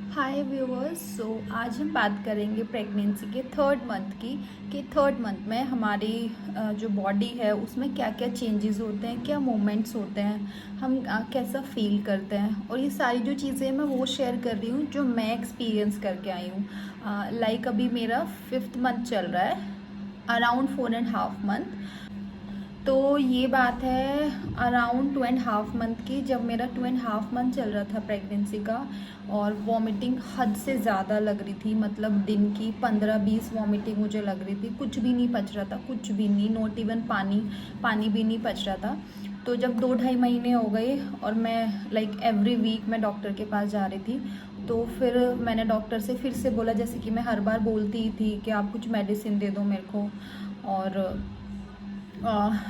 हाय viewers. आज हम बात करेंगे प्रेगनेंसी के थर्ड मंथ की कि थर्ड मंथ में हमारी जो बॉडी है उसमें क्या क्या चेंजेस होते हैं, क्या मूवमेंट्स होते हैं, हम कैसा फील करते हैं। और ये सारी जो चीज़ें मैं वो शेयर कर रही हूँ जो मैं एक्सपीरियंस करके आई हूँ। लाइक अभी मेरा 5th मंथ चल रहा है, अराउंड 4.5 मंथ। तो ये बात है अराउंड 2.5 मंथ की, जब मेरा 2.5 मंथ चल रहा था प्रेगनेंसी का। और वॉमिटिंग हद से ज़्यादा लग रही थी, मतलब दिन की 15-20 वॉमिटिंग मुझे लग रही थी। कुछ भी नहीं पच रहा था, कुछ भी नहीं, नॉट इवन पानी भी नहीं पच रहा था। तो जब 2-2.5 महीने हो गए और मैं लाइक एवरी वीक मैं डॉक्टर के पास जा रही थी, तो फिर मैंने डॉक्टर से फिर से बोला, जैसे कि मैं हर बार बोलती ही थी कि आप कुछ मेडिसिन दे दो मेरे को। और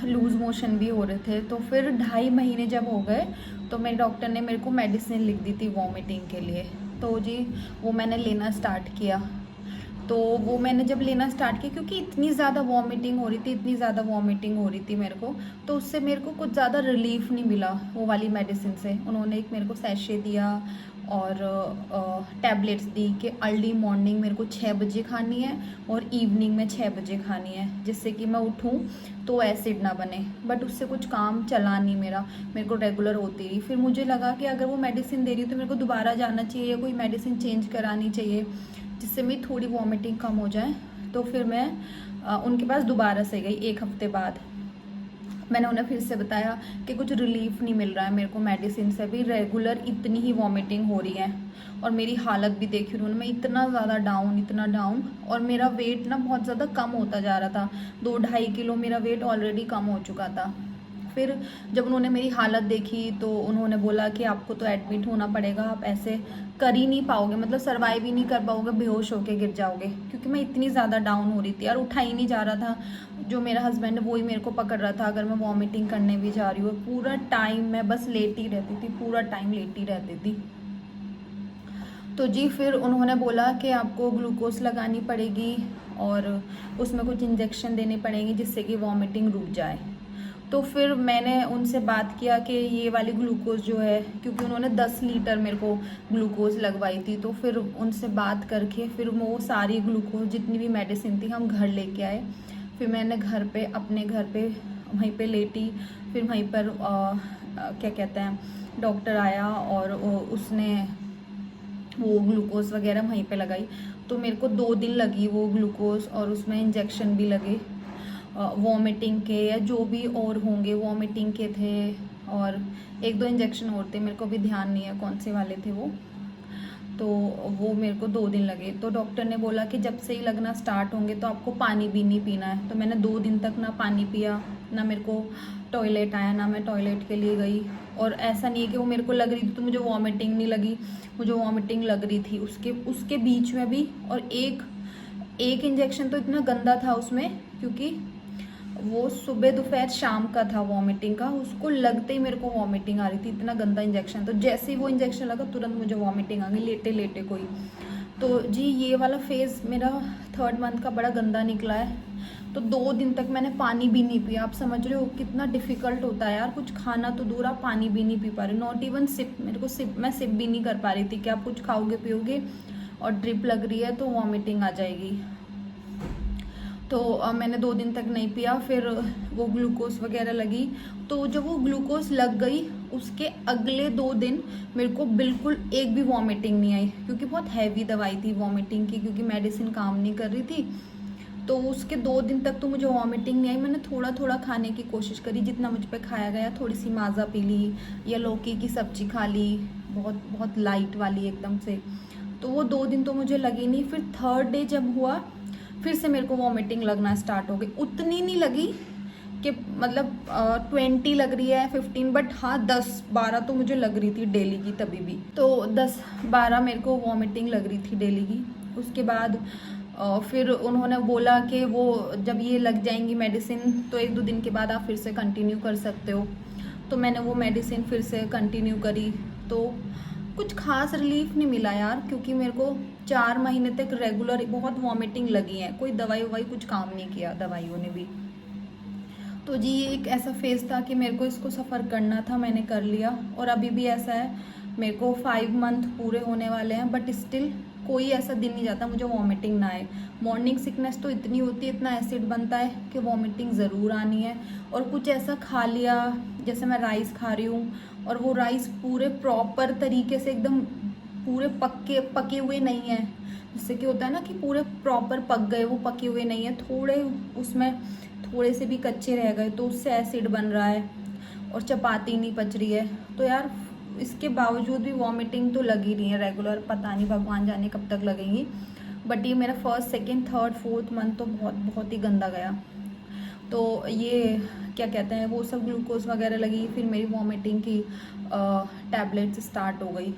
लूज़ मोशन भी हो रहे थे। तो फिर 2.5 महीने जब हो गए तो मेरे डॉक्टर ने मेरे को मेडिसिन लिख दी थी वॉमिटिंग के लिए। तो जी वो मैंने लेना स्टार्ट किया। तो वो मैंने जब लेना स्टार्ट किया, क्योंकि इतनी ज़्यादा वॉमिटिंग हो रही थी, इतनी ज़्यादा वॉमिटिंग हो रही थी मेरे को, तो उससे मेरे को कुछ ज़्यादा रिलीफ नहीं मिला वो वाली मेडिसिन से। उन्होंने एक मेरे को सैशे दिया और टैबलेट्स दी कि अर्ली मॉर्निंग मेरे को 6 बजे खानी है और इवनिंग में 6 बजे खानी है, जिससे कि मैं उठूँ तो एसिड ना बने। बट उससे कुछ काम चला नहीं मेरे को रेगुलर होती रही। फिर मुझे लगा कि अगर वो मेडिसिन दे रही है तो मेरे को दोबारा जाना चाहिए या कोई मेडिसिन चेंज करानी चाहिए जिससे मेरी थोड़ी वॉमिटिंग कम हो जाए। तो फिर मैं उनके पास दोबारा से गई 1 हफ्ते बाद। मैंने उन्हें फिर से बताया कि कुछ रिलीफ नहीं मिल रहा है मेरे को मेडिसिन से भी, रेगुलर इतनी ही वॉमिटिंग हो रही है। और मेरी हालत भी देखी उन्होंने, मैं इतना ज़्यादा डाउन, इतना डाउन। और मेरा वेट ना बहुत ज़्यादा कम होता जा रहा था, 2-2.5 किलो मेरा वेट ऑलरेडी कम हो चुका था। फिर जब उन्होंने मेरी हालत देखी तो उन्होंने बोला कि आपको तो एडमिट होना पड़ेगा, आप ऐसे कर ही नहीं पाओगे, मतलब सर्वाइव ही नहीं कर पाओगे, बेहोश होके गिर जाओगे। क्योंकि मैं इतनी ज़्यादा डाउन हो रही थी और उठा ही नहीं जा रहा था। जो मेरा हस्बैंड है वो ही मेरे को पकड़ रहा था अगर मैं वॉमिटिंग करने भी जा रही हूँ। पूरा टाइम मैं बस लेटी रहती थी, पूरा टाइम लेटी रहती थी। तो जी फिर उन्होंने बोला कि आपको ग्लूकोज लगानी पड़ेगी और उसमें कुछ इंजेक्शन देने पड़ेंगे जिससे कि वॉमिटिंग रुक जाए। तो फिर मैंने उनसे बात किया कि ये वाली ग्लूकोज जो है, क्योंकि उन्होंने 10 लीटर मेरे को ग्लूकोज लगवाई थी, तो फिर उनसे बात करके फिर वो सारी ग्लूकोज जितनी भी मेडिसिन थी हम घर लेके आए। फिर मैंने घर पे, अपने घर पे वहीं पे लेटी। फिर वहीं पर क्या कहते हैं, डॉक्टर आया और उसने वो ग्लूकोज वगैरह वहीं पे लगाई। तो मेरे को 2 दिन लगी वो ग्लूकोज, और उसमें इंजेक्शन भी लगे वॉमिटिंग के या जो भी और होंगे, वॉमिटिंग के थे। और 1-2 इंजेक्शन और थे, मेरे को भी ध्यान नहीं है कौन से वाले थे वो। तो वो मेरे को 2 दिन लगे। तो डॉक्टर ने बोला कि जब से ही लगना स्टार्ट होंगे तो आपको पानी भी नहीं पीना है। तो मैंने 2 दिन तक ना पानी पिया, ना मेरे को टॉयलेट आया, ना मैं टॉयलेट के लिए गई। और ऐसा नहीं है कि वो मेरे को लग रही थी तो मुझे वॉमिटिंग नहीं लगी, मुझे वॉमिटिंग लग रही थी उसके उसके बीच में भी। और एक एक इंजेक्शन तो इतना गंदा था उसमें, क्योंकि वो सुबह दोपहर शाम का था वॉमिटिंग का, उसको लगते ही मेरे को वॉमिटिंग आ रही थी, इतना गंदा इंजेक्शन। तो जैसे ही वो इंजेक्शन लगा तुरंत मुझे वॉमिटिंग आ गई, लेटे लेटे कोई। तो जी ये वाला फेज़ मेरा थर्ड मंथ का बड़ा गंदा निकला है। तो 2 दिन तक मैंने पानी भी नहीं पिया। आप समझ रहे हो कितना डिफ़िकल्ट होता है यार, कुछ खाना तो दूर, आप पानी भी नहीं पी पा रहे, नॉट इवन सिप। मेरे को मैं सिप भी नहीं कर पा रही थी कि आप कुछ खाओगे पियोगे और ड्रिप लग रही है तो वॉमिटिंग आ जाएगी। तो मैंने 2 दिन तक नहीं पिया। फिर वो ग्लूकोज वगैरह लगी। तो जब वो ग्लूकोज लग गई उसके अगले 2 दिन मेरे को बिल्कुल एक भी वॉमिटिंग नहीं आई, क्योंकि बहुत हैवी दवाई थी वॉमिटिंग की, क्योंकि मेडिसिन काम नहीं कर रही थी। तो उसके 2 दिन तक तो मुझे वॉमिटिंग नहीं आई। मैंने थोड़ा थोड़ा खाने की कोशिश करी, जितना मुझ पे खाया गया, थोड़ी सी माज़ा पी ली या लौकी की सब्जी खा ली, बहुत बहुत लाइट वाली एकदम से। तो वो 2 दिन तो मुझे लगी नहीं। फिर थर्ड डे जब हुआ फिर से मेरे को वॉमिटिंग लगना स्टार्ट हो गई। उतनी नहीं लगी कि मतलब 20 लग रही है, 15, बट हाँ 10-12 तो मुझे लग रही थी डेली की तभी भी। तो 10-12 मेरे को वॉमिटिंग लग रही थी डेली की। उसके बाद फिर उन्होंने बोला कि वो जब ये लग जाएंगी मेडिसिन तो 1-2 दिन के बाद आप फिर से कंटिन्यू कर सकते हो। तो मैंने वो मेडिसिन फिर से कंटिन्यू करी। तो कुछ खास रिलीफ नहीं मिला यार, क्योंकि मेरे को 4 महीने तक रेगुलर बहुत वॉमिटिंग लगी है, कोई दवाई ववाई कुछ काम नहीं किया दवाइयों ने भी। तो जी ये एक ऐसा फेज़ था कि मेरे को इसको सफ़र करना था, मैंने कर लिया। और अभी भी ऐसा है, मेरे को 5 मंथ पूरे होने वाले हैं, बट स्टिल कोई ऐसा दिन नहीं जाता मुझे वॉमिटिंग ना आए। मॉर्निंग सिकनेस तो इतनी होती है, इतना एसिड बनता है कि वॉमिटिंग ज़रूर आनी है। और कुछ ऐसा खा लिया, जैसे मैं राइस खा रही हूँ और वो राइस पूरे प्रॉपर तरीके से एकदम पूरे पके हुए नहीं है, जिससे कि होता है ना कि पूरे प्रॉपर पक गए, वो पके हुए नहीं है, थोड़े उसमें थोड़े से भी कच्चे रह गए तो उससे एसिड बन रहा है। और चपाती नहीं पच रही है, तो यार इसके बावजूद भी वॉमिटिंग तो लगी रही है रेगुलर, पता नहीं भगवान जाने कब तक लगेंगी। बट ये मेरा first second third fourth month तो बहुत बहुत ही गंदा गया। तो ये क्या कहते हैं, वो सब ग्लूकोज वगैरह लगी, फिर मेरी वॉमिटिंग की टैबलेट्स स्टार्ट हो गई।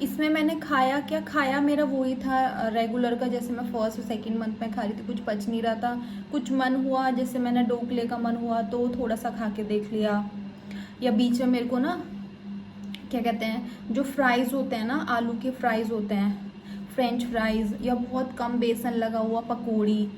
इसमें मैंने खाया क्या, खाया मेरा वही था रेगुलर का, जैसे मैं फर्स्ट और सेकंड मंथ में खा रही थी। कुछ पच नहीं रहा था, कुछ मन हुआ, जैसे मैंने ढोकले का मन हुआ तो थोड़ा सा खा के देख लिया, या बीच में मेरे को ना क्या कहते हैं, जो फ्राइज़ होते हैं ना, आलू के फ्राइज़ होते हैं, फ्रेंच फ्राइज़, या बहुत कम बेसन लगा हुआ पकौड़ी,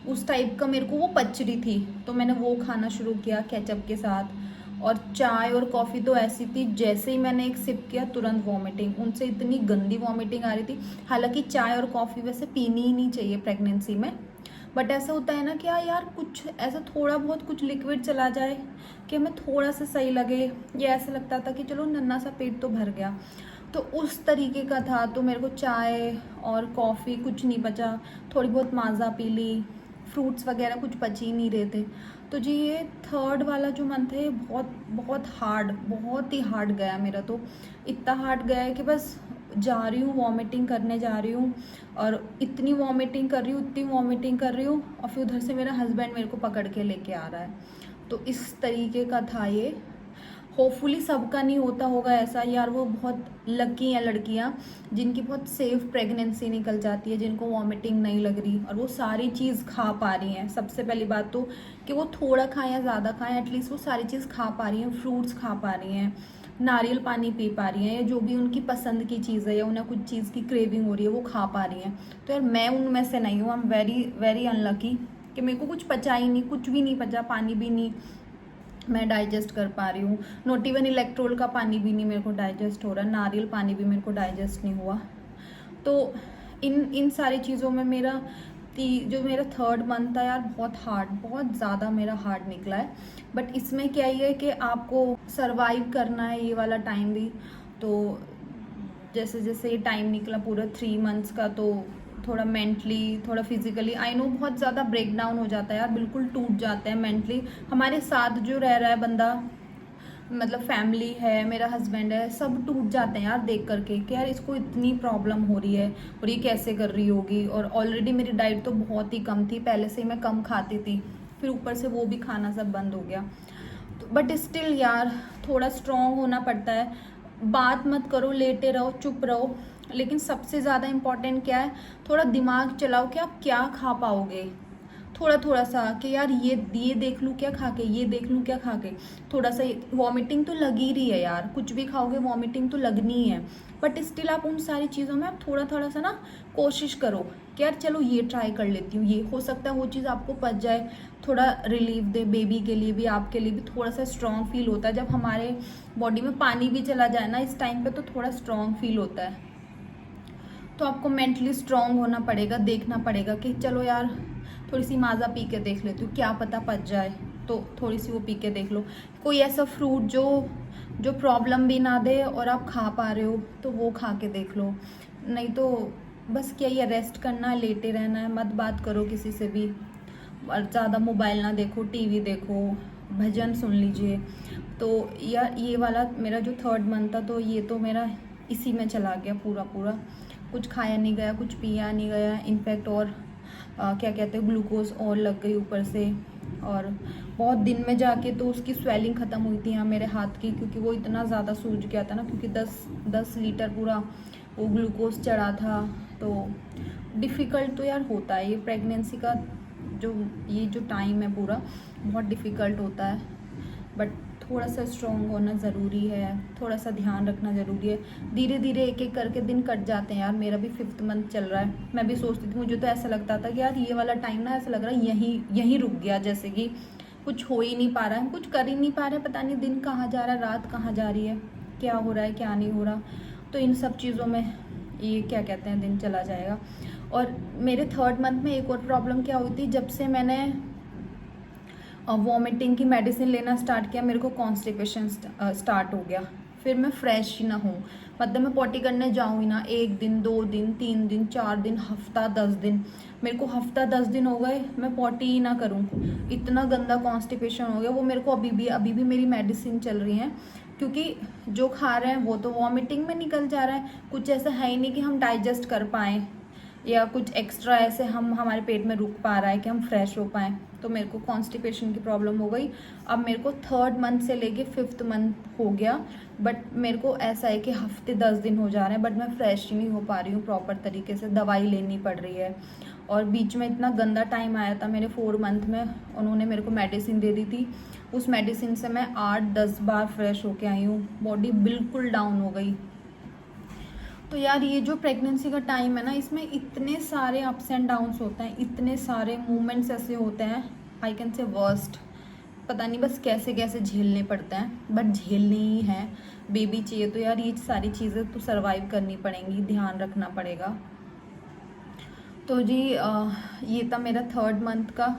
उस टाइप का मेरे को वो पच रही थी, तो मैंने वो खाना शुरू किया केचप के साथ। और चाय और कॉफ़ी तो ऐसी थी, जैसे ही मैंने एक सिप किया तुरंत वॉमिटिंग, उनसे इतनी गंदी वॉमिटिंग आ रही थी। हालांकि चाय और कॉफ़ी वैसे पीनी ही नहीं चाहिए प्रेगनेंसी में, बट ऐसा होता है ना कि यार कुछ ऐसा थोड़ा बहुत कुछ लिक्विड चला जाए कि हमें थोड़ा सा सही लगे, या ऐसा लगता था कि चलो नन्ना सा पेट तो भर गया, तो उस तरीके का था। तो मेरे को चाय और कॉफ़ी कुछ नहीं बचा, थोड़ी बहुत माज़ा पी ली, फ्रूट्स वगैरह कुछ बच ही नहीं रहे थे। तो जी ये थर्ड वाला जो मंथ है बहुत बहुत ही हार्ड गया मेरा, तो इतना हार्ड गया है कि बस जा रही हूँ वॉमिटिंग करने जा रही हूँ, और इतनी वॉमिटिंग कर रही हूँ, इतनी वॉमिटिंग कर रही हूँ, और फिर उधर से मेरा हस्बैंड मेरे को पकड़ के लेके आ रहा है। तो इस तरीके का था ये। होपफुली सबका नहीं होता होगा ऐसा यार, वो बहुत लकी हैं लड़कियां जिनकी बहुत सेफ प्रेगनेंसी निकल जाती है, जिनको वॉमिटिंग नहीं लग रही और वो सारी चीज़ खा पा रही हैं। सबसे पहली बात तो कि वो थोड़ा खाएं या ज़्यादा खाएं, एटलीस्ट वो सारी चीज़ खा पा रही हैं, फ्रूट्स खा पा रही हैं, नारियल पानी पी पा रही हैं, या जो भी उनकी पसंद की चीज़ है, या उन्हें कुछ चीज़ की क्रेविंग हो रही है वो खा पा रही हैं। तो यार मैं उनमें से नहीं हूँ, I am very very unlucky कि मेरे को कुछ पचा ही नहीं, कुछ भी नहीं पचा, पानी भी नहीं मैं डाइजेस्ट कर पा रही हूँ, नॉट इवन इलेक्ट्रोल का पानी भी नहीं मेरे को डाइजेस्ट हो रहा, नारियल पानी भी मेरे को डाइजेस्ट नहीं हुआ। तो इन सारी चीज़ों में मेरा जो मेरा थर्ड मंथ था यार बहुत ज़्यादा मेरा हार्ड निकला है। बट इसमें क्या ही है कि आपको सरवाइव करना है ये वाला टाइम भी। तो जैसे जैसे ये टाइम निकला पूरा 3 मंथ्स का, तो थोड़ा मेंटली थोड़ा फिजिकली आई नो बहुत ज़्यादा ब्रेक डाउन हो जाता है यार, बिल्कुल टूट जाते हैं मेंटली। हमारे साथ जो रह रहा है बंदा, मतलब फैमिली है, मेरा हस्बैंड है, सब टूट जाते हैं यार देख करके कि यार इसको इतनी प्रॉब्लम हो रही है और ये कैसे कर रही होगी। और ऑलरेडी मेरी डाइट तो बहुत ही कम थी, पहले से ही मैं कम खाती थी, फिर ऊपर से वो भी खाना सब बंद हो गया। तो बट स्टिल यार थोड़ा स्ट्रॉन्ग होना पड़ता है। बात मत करो, लेटे रहो, चुप रहो, लेकिन सबसे ज़्यादा इम्पॉर्टेंट क्या है, थोड़ा दिमाग चलाओ कि आप क्या खा पाओगे। थोड़ा थोड़ा सा कि यार ये देख लूँ क्या खा के, ये देख लूँ क्या खा के। थोड़ा सा वॉमिटिंग तो लगी रही है यार, कुछ भी खाओगे वॉमिटिंग तो लगनी है, बट स्टिल आप उन सारी चीज़ों में आप थोड़ा थोड़ा सा ना कोशिश करो कि यार चलो ये ट्राई कर लेती हूँ, ये हो सकता है वो चीज़ आपको पच जाए, थोड़ा रिलीफ दे बेबी के लिए भी, आपके लिए भी थोड़ा सा स्ट्रॉन्ग फील होता है। जब हमारे बॉडी में पानी भी चला जाए ना इस टाइम पे, तो थोड़ा स्ट्रॉन्ग फील होता है। तो आपको मेंटली स्ट्रॉन्ग होना पड़ेगा, देखना पड़ेगा कि चलो यार थोड़ी सी माज़ा पी के देख लेती हूँ, क्या पता पच जाए, तो थोड़ी सी वो पी के देख लो। कोई ऐसा फ्रूट जो प्रॉब्लम भी ना दे और आप खा पा रहे हो तो वो खा के देख लो। नहीं तो बस क्या ही, रेस्ट करना है, लेटे रहना है, मत बात करो किसी से भी, और ज़्यादा मोबाइल ना देखो, टीवी देखो, भजन सुन लीजिए। तो यार ये वाला मेरा जो थर्ड मंथ था, तो ये तो मेरा इसी में चला गया पूरा पूरा। कुछ खाया नहीं गया, कुछ पिया नहीं गया, इनफैक्ट और क्या कहते हैं ग्लूकोज और लग गई ऊपर से। और बहुत दिन में जाके तो उसकी स्वेलिंग ख़त्म हुई थी यहाँ मेरे हाथ की, क्योंकि वो इतना ज़्यादा सूज गया था ना, क्योंकि 10 लीटर पूरा वो ग्लूकोज चढ़ा था। तो डिफ़िकल्ट तो यार होता है ये प्रेगनेंसी का, ये जो टाइम है पूरा बहुत डिफ़िकल्ट होता है। बट थोड़ा सा स्ट्रॉन्ग होना ज़रूरी है, थोड़ा सा ध्यान रखना ज़रूरी है। धीरे धीरे एक एक करके दिन कट जाते हैं यार। मेरा भी 5th मंथ चल रहा है, मैं भी सोचती थी, मुझे तो ऐसा लगता था कि यार ये वाला टाइम ना ऐसा लग रहा है यहीं रुक गया, जैसे कि कुछ हो ही नहीं पा रहा है, कुछ कर ही नहीं पा रहे, पता नहीं दिन कहाँ जा रहा है, रात कहाँ जा रही है। क्या हो रहा है क्या नहीं हो रहा। तो इन सब चीज़ों में ये क्या कहते हैं दिन चला जाएगा। और मेरे 3rd मंथ में एक और प्रॉब्लम क्या हुई थी, जब से मैंने वॉमिटिंग की मेडिसिन लेना स्टार्ट किया मेरे को कॉन्स्टिपेशन स्टार्ट हो गया। फिर मैं फ्रेश ही ना हूँ, मतलब मैं पॉटी करने जाऊँ ही ना, 1 दिन 2 दिन 3 दिन 4 दिन हफ्ता 10 दिन, मेरे को हफ्ता 10 दिन हो गए मैं पॉटी ही ना करूँ। इतना गंदा कॉन्स्टिपेशन हो गया। वो मेरे को अभी भी मेरी मेडिसिन चल रही है, क्योंकि जो खा रहे हैं वो तो वॉमिटिंग में निकल जा रहा है। कुछ ऐसा है ही नहीं कि हम डाइजेस्ट कर पाएँ, या कुछ एक्स्ट्रा ऐसे हमारे पेट में रुक पा रहा है कि हम फ्रेश हो पाएँ। तो मेरे को कॉन्स्टिपेशन की प्रॉब्लम हो गई। अब मेरे को 3rd मंथ से लेके 5th मंथ हो गया, बट मेरे को ऐसा है कि हफ्ते 10 दिन हो जा रहे हैं, बट मैं फ्रेश ही नहीं हो पा रही हूँ प्रॉपर तरीके से, दवाई लेनी पड़ रही है। और बीच में इतना गंदा टाइम आया था मेरे 4 मंथ में, उन्होंने मेरे को मेडिसिन दे दी थी, उस मेडिसिन से मैं 8-10 बार फ्रेश होके आई हूँ, बॉडी बिल्कुल डाउन हो गई। तो यार ये जो प्रेगनेंसी का टाइम है ना, इसमें इतने सारे अप्स एंड डाउन्स होते हैं, इतने सारे मूवमेंट्स ऐसे होते हैं, आई कैन से वर्स्ट, पता नहीं बस कैसे कैसे झेलने पड़ते हैं, बट झेलने ही हैं। बेबी चाहिए तो यार ये सारी चीज़ें तो सर्वाइव करनी पड़ेंगी, ध्यान रखना पड़ेगा। तो जी ये था मेरा 3rd मंथ का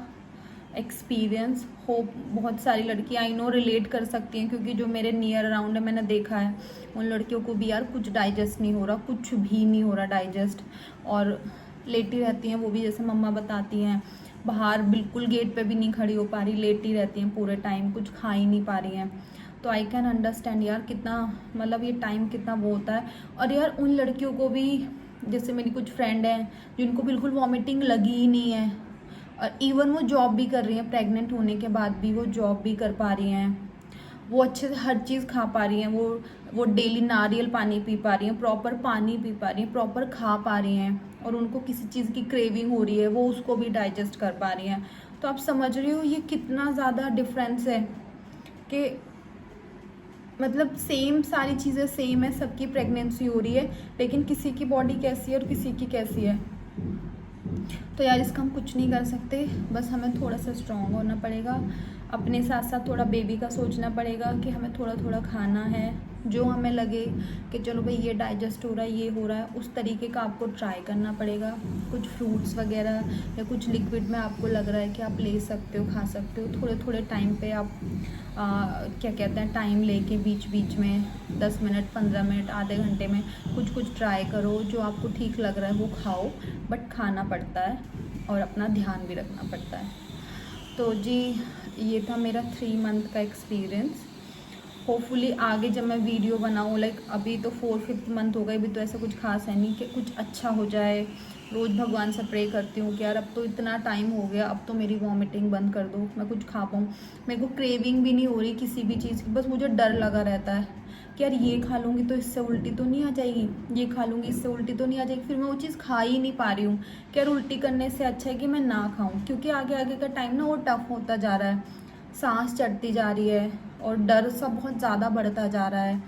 एक्सपीरियंस। होप बहुत सारी लड़की आई नो रिलेट कर सकती हैं, क्योंकि जो मेरे नियर अराउंड है मैंने देखा है उन लड़कियों को भी यार कुछ डाइजेस्ट नहीं हो रहा, कुछ भी नहीं हो रहा डाइजेस्ट, और लेटी रहती हैं। वो भी जैसे मम्मा बताती हैं, बाहर बिल्कुल गेट पे भी नहीं खड़ी हो पा रही, लेटी रहती हैं पूरे टाइम, कुछ खा ही नहीं पा रही हैं। तो आई कैन अंडरस्टैंड यार कितना, मतलब ये टाइम कितना वो होता है। और यार उन लड़कियों को भी, जैसे मेरी कुछ फ्रेंड हैं जिनको बिल्कुल वॉमिटिंग लगी ही नहीं है, और इवन वो जॉब भी कर रही हैं, प्रेग्नेंट होने के बाद भी वो जॉब भी कर पा रही हैं, वो अच्छे से हर चीज़ खा पा रही हैं, वो डेली नारियल पानी पी पा रही हैं, प्रॉपर पानी पी पा रही हैं, प्रॉपर खा पा रही हैं, और उनको किसी चीज़ की क्रेविंग हो रही है वो उसको भी डाइजेस्ट कर पा रही हैं। तो आप समझ रहे हो ये कितना ज़्यादा डिफरेंस है, कि मतलब सेम सारी चीज़ें सेम है, सबकी प्रेगनेंसी हो रही है, लेकिन किसी की बॉडी कैसी है और किसी की कैसी है। तो यार इसका हम कुछ नहीं कर सकते, बस हमें थोड़ा सा स्ट्रॉन्ग होना पड़ेगा, अपने साथ साथ थोड़ा बेबी का सोचना पड़ेगा कि हमें थोड़ा थोड़ा खाना है, जो हमें लगे कि चलो भाई ये डाइजेस्ट हो रहा है, ये हो रहा है, उस तरीके का आपको ट्राई करना पड़ेगा। कुछ फ्रूट्स वगैरह या कुछ लिक्विड में आपको लग रहा है कि आप ले सकते हो, खा सकते हो, थोड़े थोड़े टाइम पे आप क्या कहते हैं, टाइम लेके बीच बीच में 10 मिनट 15 मिनट आधे घंटे में कुछ कुछ ट्राई करो, जो आपको ठीक लग रहा है वो खाओ, बट खाना पड़ता है और अपना ध्यान भी रखना पड़ता है। तो जी ये था मेरा 3 मंथ का एक्सपीरियंस। होपफुली आगे जब मैं वीडियो बनाऊँ, लाइक अभी तो 4-5 मंथ हो गए, अभी तो ऐसा कुछ खास है नहीं कि कुछ अच्छा हो जाए। रोज़ भगवान से प्रे करती हूँ कि यार अब तो इतना टाइम हो गया, अब तो मेरी वॉमिटिंग बंद कर दो, मैं कुछ खा पाऊँ। मेरे को क्रेविंग भी नहीं हो रही किसी भी चीज़ की, बस मुझे डर लगा रहता है कि यार ये खा लूँगी तो इससे उल्टी तो नहीं आ जाएगी, ये खा लूँगी इससे उल्टी तो नहीं आ जाएगी, फिर मैं वो चीज़ खा ही नहीं पा रही हूँ कि यार उल्टी करने से अच्छा है कि मैं ना खाऊँ, क्योंकि आगे आगे का टाइम ना वो टफ होता जा रहा है, सांस चढ़ती जा रही है और डर सा बहुत ज़्यादा बढ़ता जा रहा है,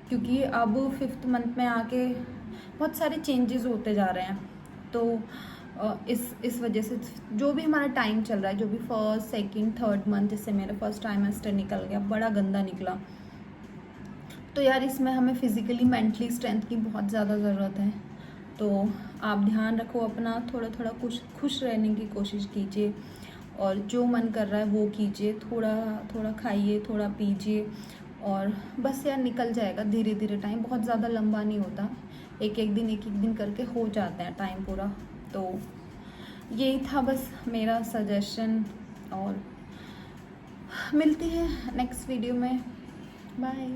क्योंकि अब 5th मंथ में आके बहुत सारे चेंजेस होते जा रहे हैं। तो इस वजह से जो भी हमारा टाइम चल रहा है, जो भी 1st 2nd 3rd मंथ, जैसे मेरा फर्स्ट ट्राइमेस्टर निकल गया, बड़ा गंदा निकला, तो यार इसमें हमें फिज़िकली मेंटली स्ट्रेंथ की बहुत ज़्यादा ज़रूरत है। तो आप ध्यान रखो अपना, थोड़ा थोड़ा खुश रहने की कोशिश कीजिए, और जो मन कर रहा है वो कीजिए, थोड़ा थोड़ा खाइए, थोड़ा पीजिए, और बस यार निकल जाएगा धीरे धीरे टाइम, बहुत ज़्यादा लंबा नहीं होता, एक एक दिन करके हो जाता है टाइम पूरा। तो यही था बस मेरा सजेशन, और मिलती है नेक्स्ट वीडियो में, बाय।